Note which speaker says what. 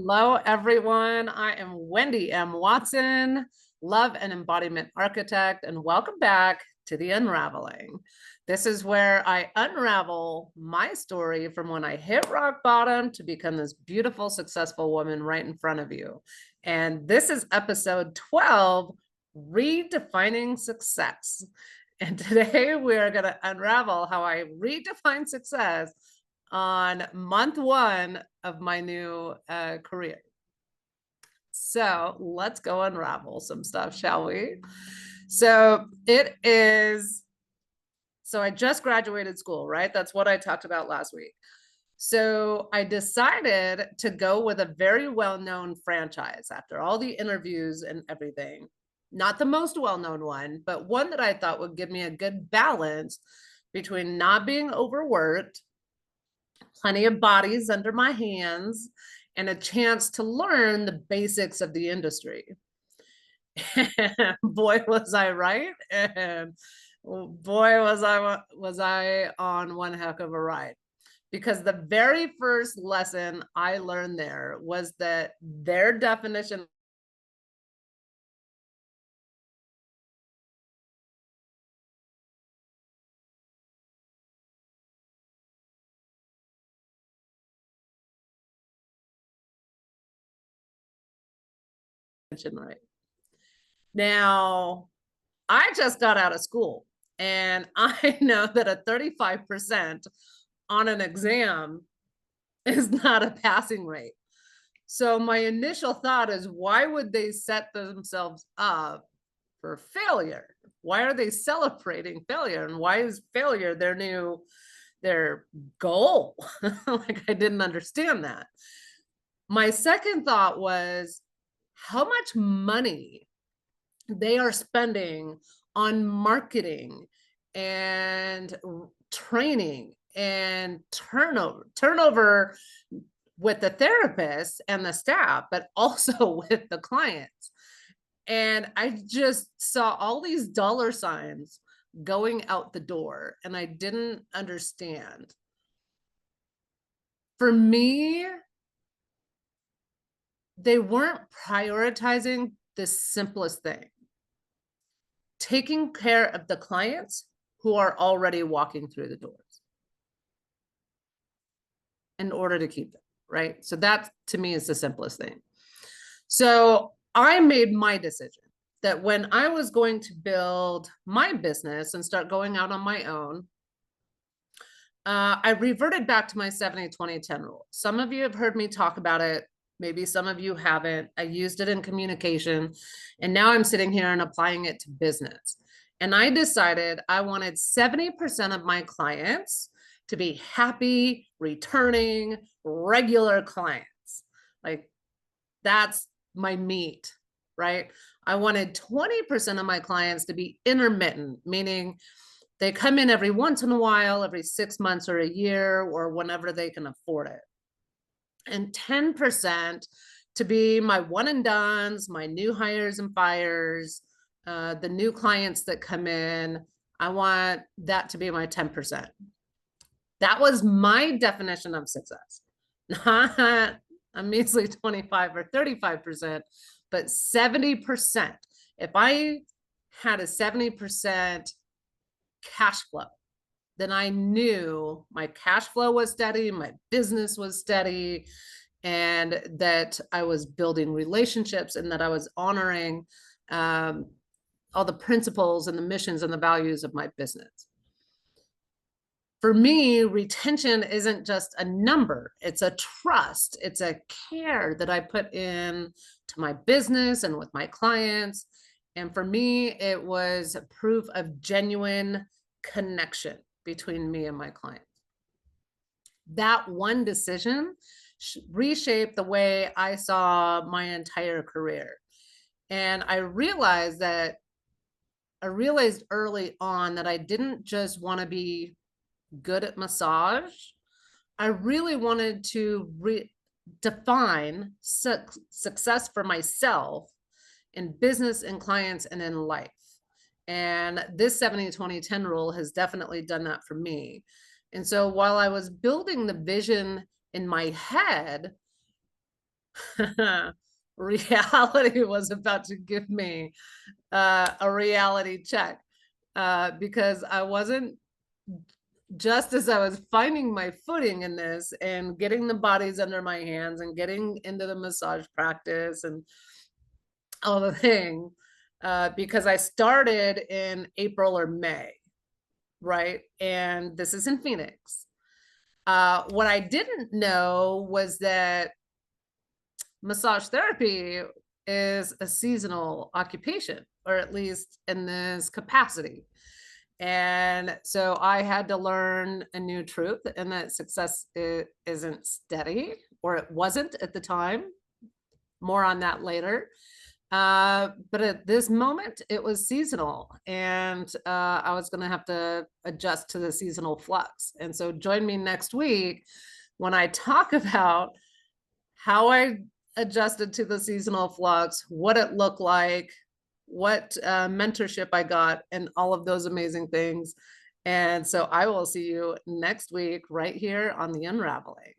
Speaker 1: Hello, everyone. I am Wendy M. Watson, love and embodiment architect, and welcome back to the Unraveling. This is where I unravel my story from when I hit rock bottom to become this beautiful, successful woman right in front of you. And this is episode 12, Redefining Success. And today we are going to unravel how I redefine success on month one of my new career. So let's go unravel some stuff, shall we? So I just graduated school, right? That's what I talked about last week. So I decided to go with a very well-known franchise after all the interviews and everything. Not the most well-known one, but one that I thought would give me a good balance between not being overworked, plenty of bodies under my hands, and a chance to learn the basics of the industry. Boy, was I right. And boy, was I on one heck of a ride. Because the very first lesson I learned there was that their definition right. Now, I just got out of school, and I know that a 35% on an exam is not a passing rate. So my initial thought is, why would they set themselves up for failure? Why are they celebrating failure? And why is failure their goal? Like, I didn't understand that. My second thought was how much money they are spending on marketing and training and turnover with the therapist and the staff, but also with the clients. And I just saw all these dollar signs going out the door, and I didn't understand. For me, they weren't prioritizing the simplest thing: taking care of the clients who are already walking through the doors in order to keep them, right? So that, to me, is the simplest thing. So I made my decision that when I was going to build my business and start going out on my own, I reverted back to my 70-20-10 rule. Some of you have heard me talk about it. Maybe some of you haven't. I used it in communication, and now I'm sitting here and applying it to business. And I decided I wanted 70% of my clients to be happy, returning, regular clients. Like, that's my meat, right? I wanted 20% of my clients to be intermittent, meaning they come in every once in a while, every 6 months or a year, or whenever they can afford it. And 10% to be my one and dones, my new hires and fires, the new clients that come in. I want that to be my 10%. That was my definition of success. Not a measly 25 or 35%, but 70%. If I had a 70% cash flow, then I knew my cash flow was steady, my business was steady, and that I was building relationships, and that I was honoring all the principles and the missions and the values of my business. For me, retention isn't just a number, it's a trust, it's a care that I put in to my business and with my clients. And for me, it was proof of genuine connection between me and my clients. That one decision reshaped the way I saw my entire career. And I realized early on that I didn't just want to be good at massage. I really wanted to redefine success for myself in business and clients and in life. And this 70-20-10 rule has definitely done that for me. And so while I was building the vision in my head, Reality was about to give me a reality check because I wasn't, just as I was finding my footing in this and getting the bodies under my hands and getting into the massage practice and all the thing, because I started in April or May, right? And this is in Phoenix. What I didn't know was that massage therapy is a seasonal occupation, or at least in this capacity. And so I had to learn a new truth, and that success isn't steady, or it wasn't at the time. More on that later. But at this moment, it was seasonal, and I was going to have to adjust to the seasonal flux. And so join me next week when I talk about how I adjusted to the seasonal flux, what it looked like, what mentorship I got, and all of those amazing things. And so I will see you next week right here on the Unraveling.